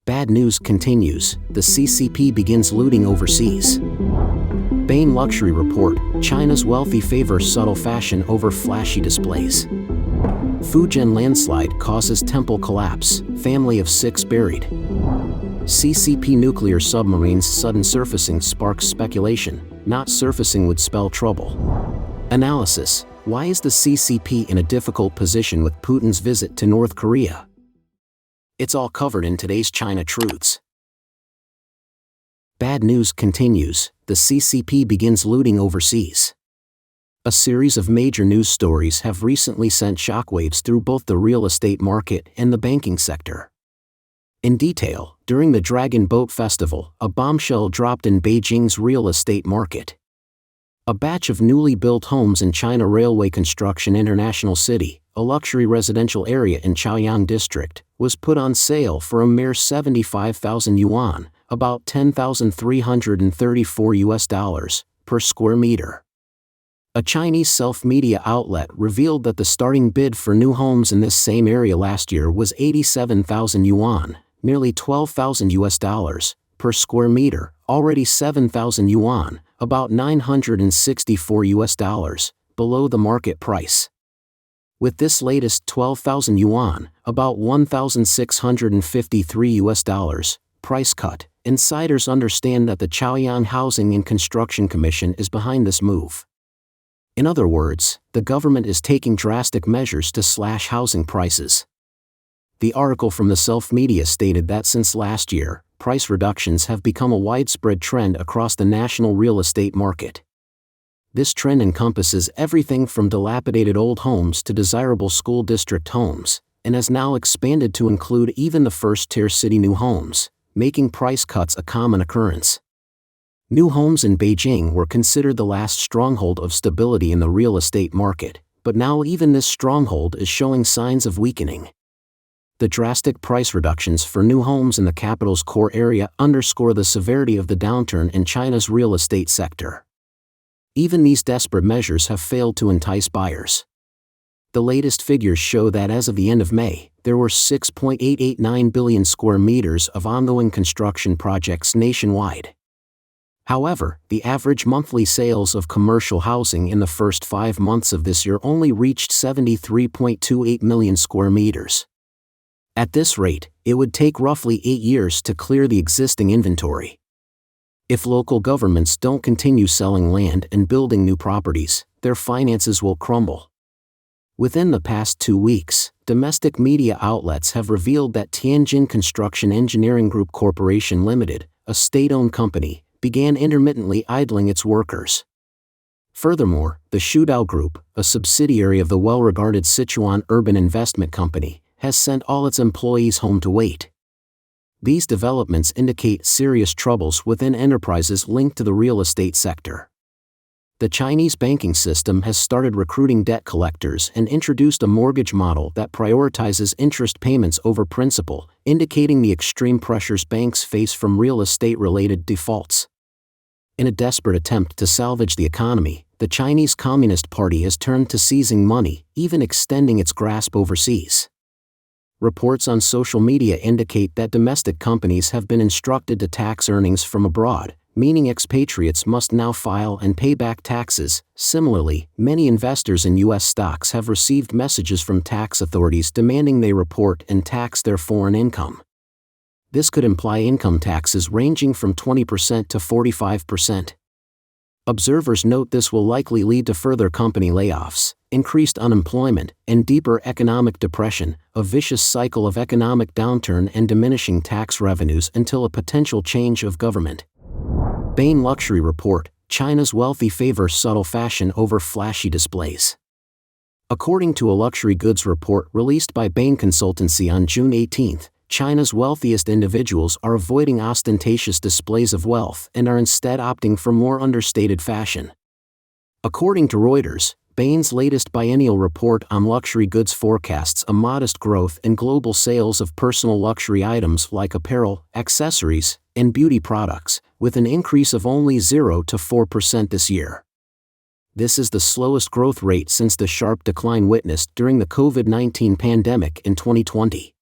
Bad news continues, the CCP begins looting overseas. Bain luxury report, China's wealthy favor subtle fashion over flashy displays. Fujian landslide causes temple collapse, family of 6 buried. CCP nuclear submarines sudden surfacing sparks speculation, not surfacing would spell trouble. Analysis, why is the CCP in a difficult position with Putin's visit to North Korea? It's all covered in today's China Truths. Bad news continues, the CCP begins looting overseas. A series of major news stories have recently sent shockwaves through both the real estate market and the banking sector. In detail, during the Dragon Boat Festival, a bombshell dropped in Beijing's real estate market. A batch of newly built homes in China Railway Construction International City, a luxury residential area in Chaoyang district, was put on sale for a mere 75,000 yuan, about $10,334 per square meter. A Chinese self-media outlet revealed that the starting bid for new homes in this same area last year was 87,000 yuan, nearly $12,000 per square meter, already 7,000 yuan, about $964 below the market price. With this latest 12,000 yuan, about $1,653 price cut, insiders understand that the Chaoyang Housing and Construction Commission is behind this move. In other words, the government is taking drastic measures to slash housing prices. The article from the self-media stated that since last year, price reductions have become a widespread trend across the national real estate market. This trend encompasses everything from dilapidated old homes to desirable school district homes, and has now expanded to include even the first-tier city new homes, making price cuts a common occurrence. New homes in Beijing were considered the last stronghold of stability in the real estate market, but now even this stronghold is showing signs of weakening. The drastic price reductions for new homes in the capital's core area underscore the severity of the downturn in China's real estate sector. Even these desperate measures have failed to entice buyers. The latest figures show that as of the end of May, there were 6.889 billion square meters of ongoing construction projects nationwide. However, the average monthly sales of commercial housing in the first 5 months of this year only reached 73.28 million square meters. At this rate, it would take roughly 8 years to clear the existing inventory. If local governments don't continue selling land and building new properties, their finances will crumble. Within the past 2 weeks, domestic media outlets have revealed that Tianjin Construction Engineering Group Corporation Limited, a state-owned company, began intermittently idling its workers. Furthermore, the Shudao Group, a subsidiary of the well-regarded Sichuan Urban Investment Company, has sent all its employees home to wait. These developments indicate serious troubles within enterprises linked to the real estate sector. The Chinese banking system has started recruiting debt collectors and introduced a mortgage model that prioritizes interest payments over principal, indicating the extreme pressures banks face from real estate-related defaults. In a desperate attempt to salvage the economy, the Chinese Communist Party has turned to seizing money, even extending its grasp overseas. Reports on social media indicate that domestic companies have been instructed to tax earnings from abroad, meaning expatriates must now file and pay back taxes. Similarly, many investors in U.S. stocks have received messages from tax authorities demanding they report and tax their foreign income. This could imply income taxes ranging from 20% to 45%. Observers note this will likely lead to further company layoffs, increased unemployment, and deeper economic depression, a vicious cycle of economic downturn and diminishing tax revenues until a potential change of government. Bain luxury report, China's wealthy favor subtle fashion over flashy displays. According to a luxury goods report released by Bain Consultancy on June 18, China's wealthiest individuals are avoiding ostentatious displays of wealth and are instead opting for more understated fashion. According to Reuters, Bain's latest biennial report on luxury goods forecasts a modest growth in global sales of personal luxury items like apparel, accessories, and beauty products, with an increase of only 0 to 4% this year. This is the slowest growth rate since the sharp decline witnessed during the COVID-19 pandemic in 2020.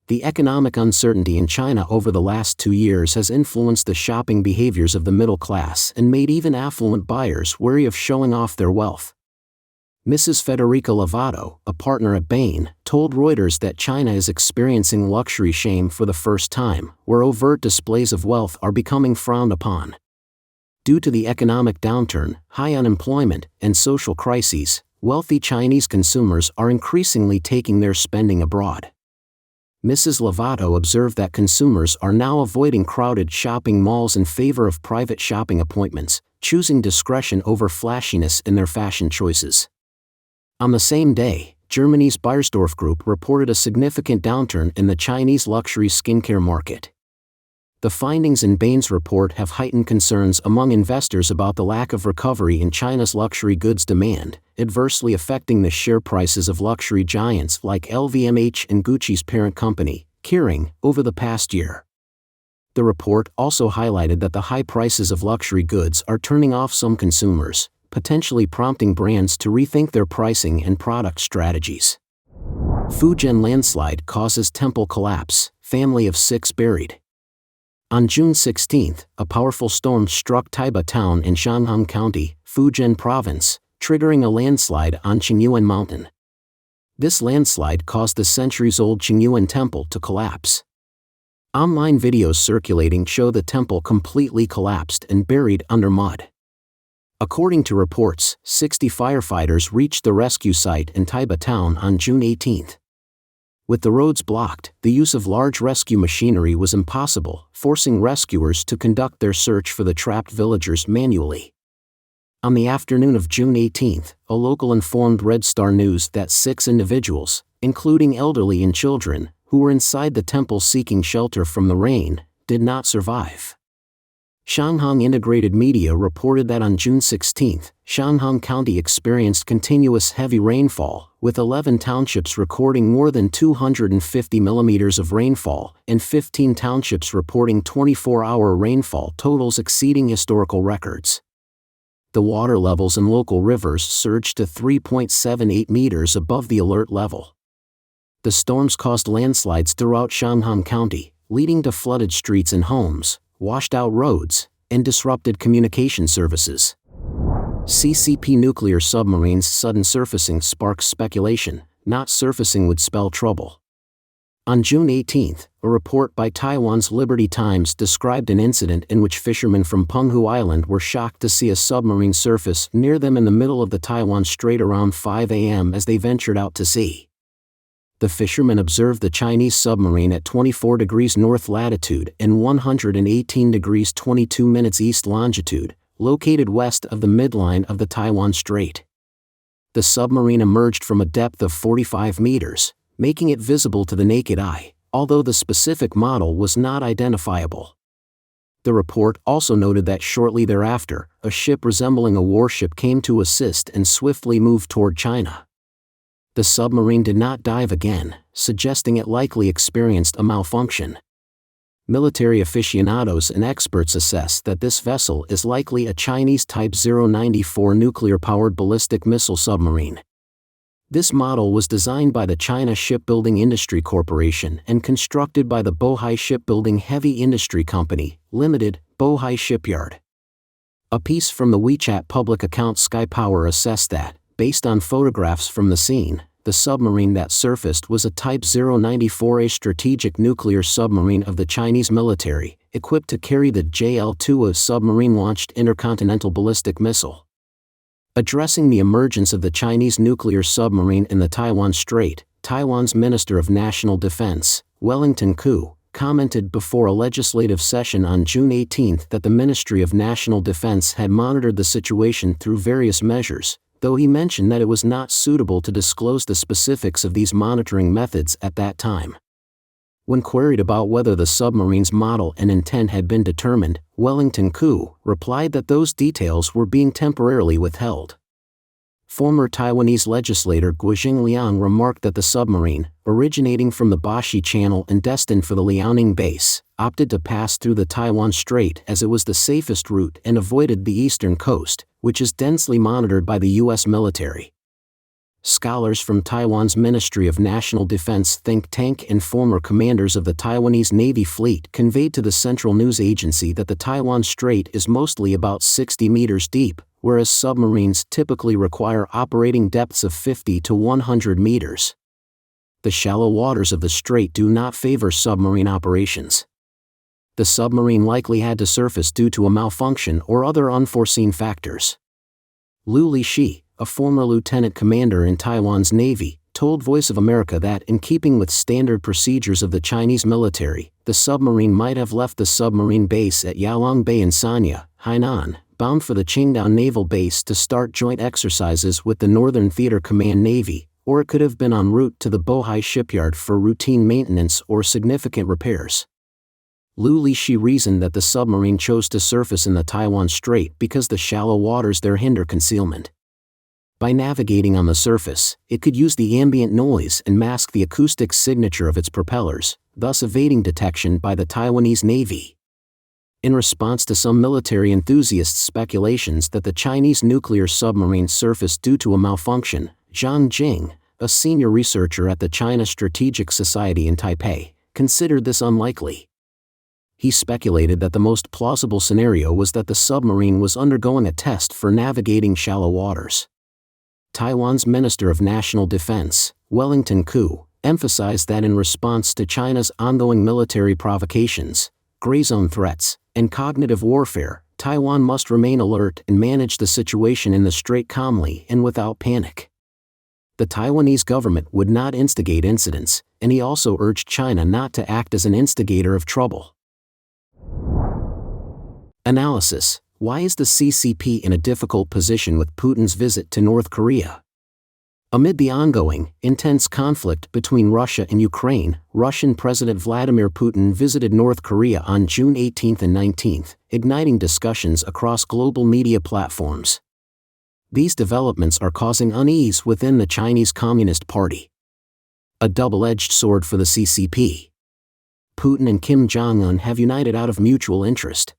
The economic uncertainty in China over the last 2 years has influenced the shopping behaviors of the middle class and made even affluent buyers wary of showing off their wealth. Mrs. Federica Lovato, a partner at Bain, told Reuters that China is experiencing luxury shame for the first time, where overt displays of wealth are becoming frowned upon. Due to the economic downturn, high unemployment, and social crises, wealthy Chinese consumers are increasingly taking their spending abroad. Mrs. Lovato observed that consumers are now avoiding crowded shopping malls in favor of private shopping appointments, choosing discretion over flashiness in their fashion choices. On the same day, Germany's Beiersdorf Group reported a significant downturn in the Chinese luxury skincare market. The findings in Bain's report have heightened concerns among investors about the lack of recovery in China's luxury goods demand, adversely affecting the share prices of luxury giants like LVMH and Gucci's parent company, Kering, over the past year. The report also highlighted that the high prices of luxury goods are turning off some consumers, potentially prompting brands to rethink their pricing and product strategies. Fujian landslide causes temple collapse, family of 6 buried. On June 16, a powerful storm struck Taiba town in Shanghang County, Fujian province, triggering a landslide on Qingyuan Mountain. This landslide caused the centuries-old Qingyuan temple to collapse. Online videos circulating show the temple completely collapsed and buried under mud. According to reports, 60 firefighters reached the rescue site in Taiba town on June 18. With the roads blocked, the use of large rescue machinery was impossible, forcing rescuers to conduct their search for the trapped villagers manually. On the afternoon of June 18, a local informed Red Star News that 6 individuals, including elderly and children, who were inside the temple seeking shelter from the rain, did not survive. Shanghang Integrated Media reported that on June 16, Shanghang County experienced continuous heavy rainfall, with 11 townships recording more than 250 millimeters of rainfall, and 15 townships reporting 24-hour rainfall totals exceeding historical records. The water levels in local rivers surged to 3.78 meters above the alert level. The storms caused landslides throughout Shanghang County, leading to flooded streets and homes, washed out roads, and disrupted communication services. CCP Nuclear Submarin Sudden surfacing sparks speculation, not surfacing would spell trouble. On June 18, a report by Taiwan's Liberty Times described an incident in which fishermen from Penghu Island were shocked to see a submarine surface near them in the middle of the Taiwan Strait around 5 a.m. as they ventured out to sea. The fishermen observed the Chinese submarine at 24 degrees north latitude and 118 degrees 22 minutes east longitude, located west of the midline of the Taiwan Strait. The submarine emerged from a depth of 45 meters, making it visible to the naked eye, although the specific model was not identifiable. The report also noted that shortly thereafter, a ship resembling a warship came to assist and swiftly moved toward China. The submarine did not dive again, suggesting it likely experienced a malfunction. Military aficionados and experts assess that this vessel is likely a Chinese Type 094 nuclear-powered ballistic missile submarine. This model was designed by the China Shipbuilding Industry Corporation and constructed by the Bohai Shipbuilding Heavy Industry Company, Limited, Bohai Shipyard. A piece from the WeChat public account Sky Power assessed that, based on photographs from the scene, the submarine that surfaced was a Type 094A strategic nuclear submarine of the Chinese military, equipped to carry the JL-2A submarine-launched intercontinental ballistic missile. Addressing the emergence of the Chinese nuclear submarine in the Taiwan Strait, Taiwan's Minister of National Defense, Wellington Koo, commented before a legislative session on June 18 that the Ministry of National Defense had monitored the situation through various measures, though he mentioned that it was not suitable to disclose the specifics of these monitoring methods at that time. When queried about whether the submarine's model and intent had been determined, Wellington Koo replied that those details were being temporarily withheld. Former Taiwanese legislator Guojing Liang remarked that the submarine, originating from the Bashi Channel and destined for the Liaoning base, opted to pass through the Taiwan Strait as it was the safest route and avoided the eastern coast, which is densely monitored by the U.S. military. Scholars from Taiwan's Ministry of National Defense think tank and former commanders of the Taiwanese Navy fleet conveyed to the Central News Agency that the Taiwan Strait is mostly about 60 meters deep, whereas submarines typically require operating depths of 50 to 100 meters. The shallow waters of the strait do not favor submarine operations. The submarine likely had to surface due to a malfunction or other unforeseen factors. Liu Lixi, a former lieutenant commander in Taiwan's Navy, told Voice of America that in keeping with standard procedures of the Chinese military, the submarine might have left the submarine base at Yaolong Bay in Sanya, Hainan, bound for the Qingdao Naval Base to start joint exercises with the Northern Theater Command Navy, or it could have been en route to the Bohai shipyard for routine maintenance or significant repairs. Liu Lixi reasoned that the submarine chose to surface in the Taiwan Strait because the shallow waters there hinder concealment. By navigating on the surface, it could use the ambient noise and mask the acoustic signature of its propellers, thus evading detection by the Taiwanese Navy. In response to some military enthusiasts' speculations that the Chinese nuclear submarine surfaced due to a malfunction, Zhang Jing, a senior researcher at the China Strategic Society in Taipei, considered this unlikely. He speculated that the most plausible scenario was that the submarine was undergoing a test for navigating shallow waters. Taiwan's Minister of National Defense, Wellington Koo, emphasized that in response to China's ongoing military provocations, gray zone threats, and cognitive warfare, Taiwan must remain alert and manage the situation in the strait calmly and without panic. The Taiwanese government would not instigate incidents, and he also urged China not to act as an instigator of trouble. Analysis: why is the CCP in a difficult position with Putin's visit to North Korea? Amid the ongoing, intense conflict between Russia and Ukraine, Russian President Vladimir Putin visited North Korea on June 18 and 19, igniting discussions across global media platforms. These developments are causing unease within the Chinese Communist Party. A double-edged sword for the CCP. Putin and Kim Jong-un have united out of mutual interest.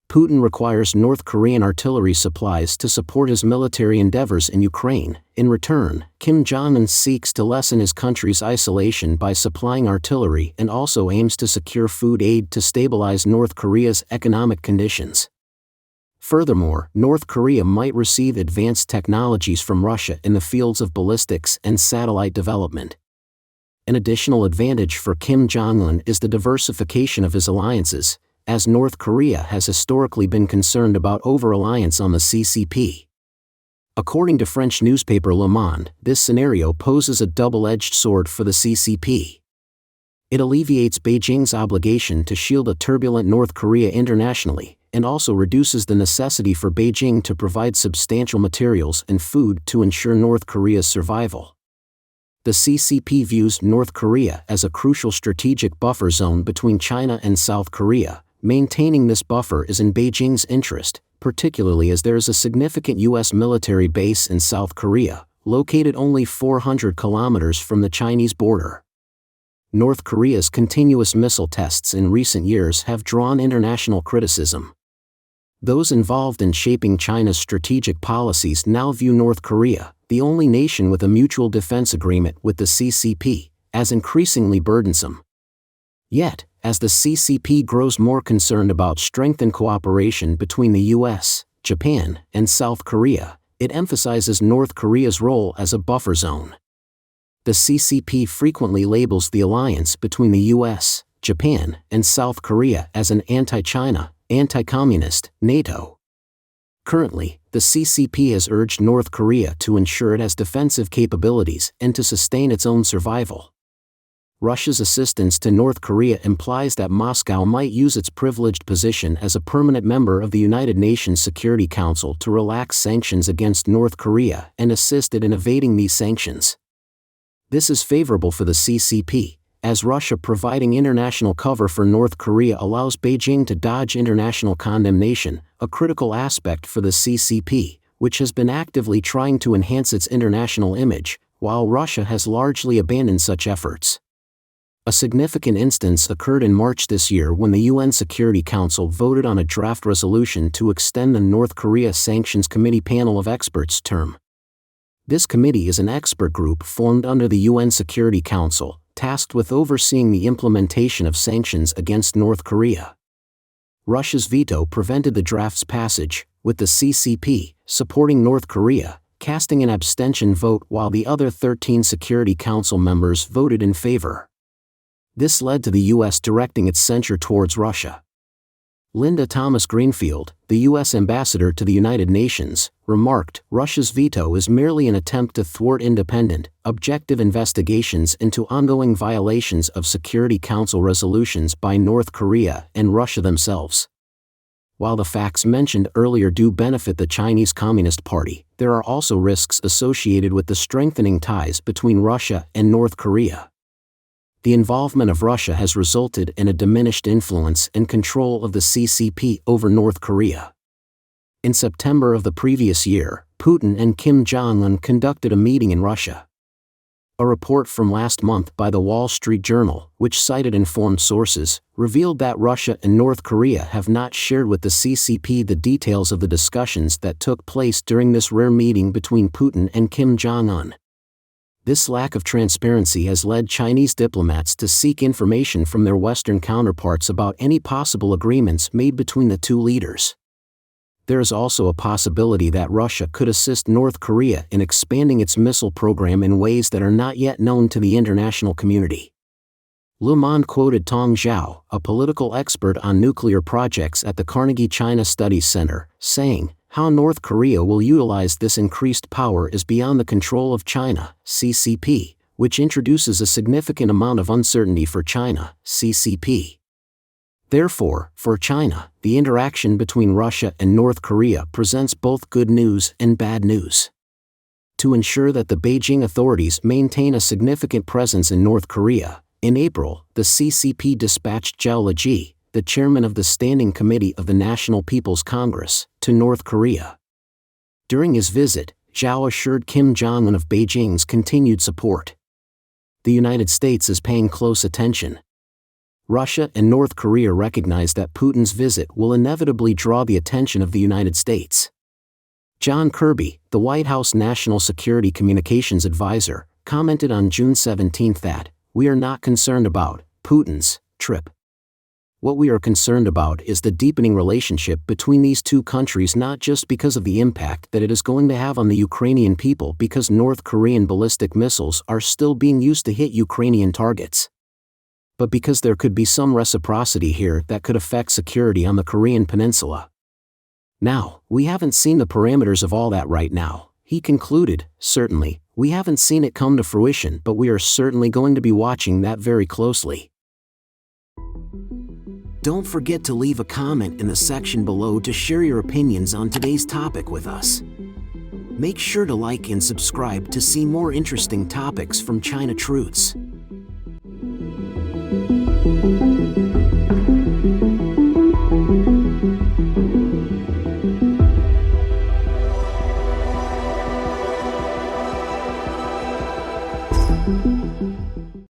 Putin requires North Korean artillery supplies to support his military endeavors in Ukraine. In return, Kim Jong-un seeks to lessen his country's isolation by supplying artillery and also aims to secure food aid to stabilize North Korea's economic conditions. Furthermore, North Korea might receive advanced technologies from Russia in the fields of ballistics and satellite development. An additional advantage for Kim Jong-un is the diversification of his alliances, as North Korea has historically been concerned about over-reliance on the CCP. According to French newspaper Le Monde, this scenario poses a double-edged sword for the CCP. It alleviates Beijing's obligation to shield a turbulent North Korea internationally, and also reduces the necessity for Beijing to provide substantial materials and food to ensure North Korea's survival. The CCP views North Korea as a crucial strategic buffer zone between China and South Korea. Maintaining this buffer is in Beijing's interest, particularly as there is a significant U.S. military base in South Korea, located only 400 kilometers from the Chinese border. North Korea's continuous missile tests in recent years have drawn international criticism. Those involved in shaping China's strategic policies now view North Korea, the only nation with a mutual defense agreement with the CCP, as increasingly burdensome. Yet, as the CCP grows more concerned about strengthened cooperation between the US, Japan, and South Korea, it emphasizes North Korea's role as a buffer zone. The CCP frequently labels the alliance between the US, Japan, and South Korea as an anti-China, anti-communist NATO. Currently, the CCP has urged North Korea to ensure it has defensive capabilities and to sustain its own survival. Russia's assistance to North Korea implies that Moscow might use its privileged position as a permanent member of the United Nations Security Council to relax sanctions against North Korea and assist it in evading these sanctions. This is favorable for the CCP, as Russia providing international cover for North Korea allows Beijing to dodge international condemnation, a critical aspect for the CCP, which has been actively trying to enhance its international image, while Russia has largely abandoned such efforts. A significant instance occurred in March this year when the UN Security Council voted on a draft resolution to extend the North Korea Sanctions Committee panel of experts term. This committee is an expert group formed under the UN Security Council, tasked with overseeing the implementation of sanctions against North Korea. Russia's veto prevented the draft's passage, with the CCP supporting North Korea, casting an abstention vote while the other 13 Security Council members voted in favor. This led to the U.S. directing its censure towards Russia. Linda Thomas Greenfield, the U.S. ambassador to the United Nations, remarked, "Russia's veto is merely an attempt to thwart independent, objective investigations into ongoing violations of Security Council resolutions by North Korea and Russia themselves." While the facts mentioned earlier do benefit the Chinese Communist Party, there are also risks associated with the strengthening ties between Russia and North Korea. The involvement of Russia has resulted in a diminished influence and control of the CCP over North Korea. In September of the previous year, Putin and Kim Jong-un conducted a meeting in Russia. A report from last month by the Wall Street Journal, which cited informed sources, revealed that Russia and North Korea have not shared with the CCP the details of the discussions that took place during this rare meeting between Putin and Kim Jong-un. This lack of transparency has led Chinese diplomats to seek information from their Western counterparts about any possible agreements made between the two leaders. There is also a possibility that Russia could assist North Korea in expanding its missile program in ways that are not yet known to the international community. Le Monde quoted Tong Zhao, a political expert on nuclear projects at the Carnegie China Studies Center, saying, "How North Korea will utilize this increased power is beyond the control of China, CCP, which introduces a significant amount of uncertainty for China, CCP." Therefore, for China, the interaction between Russia and North Korea presents both good news and bad news. To ensure that the Beijing authorities maintain a significant presence in North Korea, in April, the CCP dispatched Zhao Leji, the chairman of the Standing Committee of the National People's Congress, to North Korea. During his visit, Zhao assured Kim Jong-un of Beijing's continued support. The United States is paying close attention. Russia and North Korea recognize that Putin's visit will inevitably draw the attention of the United States. John Kirby, the White House National Security Communications Advisor, commented on June 17 that, "We are not concerned about Putin's trip. What we are concerned about is the deepening relationship between these two countries, not just because of the impact that it is going to have on the Ukrainian people because North Korean ballistic missiles are still being used to hit Ukrainian targets, but because there could be some reciprocity here that could affect security on the Korean peninsula." Now, we haven't seen the parameters of all that right now, he concluded. "Certainly, we haven't seen it come to fruition, but we are certainly going to be watching that very closely." Don't forget to leave a comment in the section below to share your opinions on today's topic with us. Make sure to like and subscribe to see more interesting topics from China Truths.